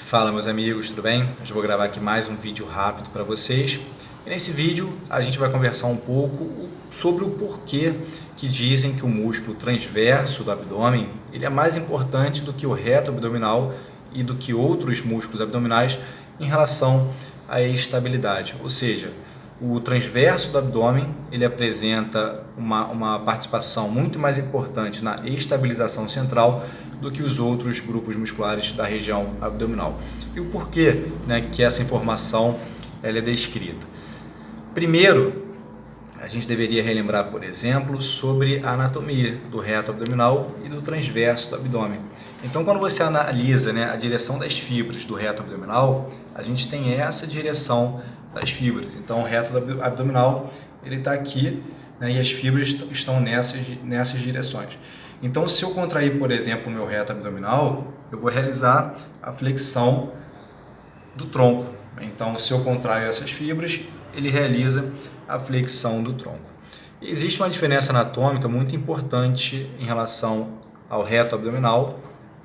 Fala meus amigos, tudo bem? Hoje eu vou gravar aqui mais um vídeo rápido para vocês. E nesse vídeo a gente vai conversar um pouco sobre o porquê que dizem que o músculo transverso do abdômen ele é mais importante do que o reto abdominal e do que outros músculos abdominais em relação à estabilidade. Ou seja, o transverso do abdômen ele apresenta uma participação muito mais importante na estabilização central do que os outros grupos musculares da região abdominal. E o porquê, que essa informação ela é descrita? Primeiro, a gente deveria relembrar, por exemplo, sobre a anatomia do reto abdominal e do transverso do abdômen. Então, quando você analisa a direção das fibras do reto abdominal, a gente tem essa direção das fibras. Então, o reto abdominal ele está aqui, e as fibras estão nessas direções. Então, se eu contrair, por exemplo, o meu reto abdominal, eu vou realizar a flexão do tronco. Então, se eu contraio essas fibras, ele realiza a flexão do tronco. Existe uma diferença anatômica muito importante em relação ao reto abdominal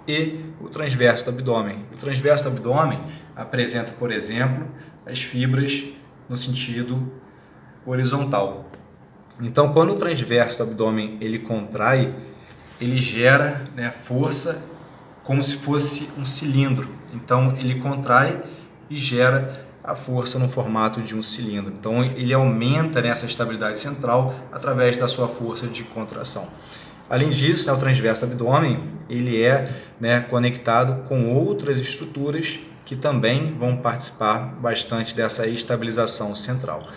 e o transverso do abdômen. O transverso do abdômen apresenta, por exemplo, as fibras no sentido horizontal. Então, quando o transverso do abdômen ele contrai, ele gera força como se fosse um cilindro. Então, ele contrai e gera a força no formato de um cilindro. Então, ele aumenta essa estabilidade central através da sua força de contração. Além disso, o transverso do abdômen ele é conectado com outras estruturas que também vão participar bastante dessa estabilização central.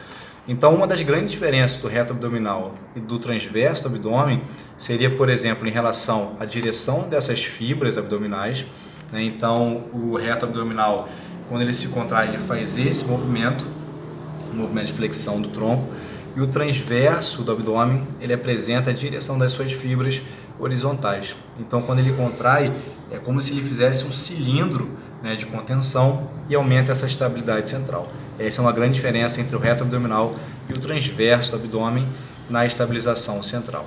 Então, uma das grandes diferenças do reto abdominal e do transverso do abdômen seria, por exemplo, em relação à direção dessas fibras abdominais. Então, o reto abdominal, quando ele se contrai, ele faz esse movimento, o movimento de flexão do tronco, e o transverso do abdômen, ele apresenta a direção das suas fibras horizontais. Então, quando ele contrai, é como se ele fizesse um cilindro de contenção e aumenta essa estabilidade central. Essa é uma grande diferença entre o reto abdominal e o transverso do abdômen na estabilização central.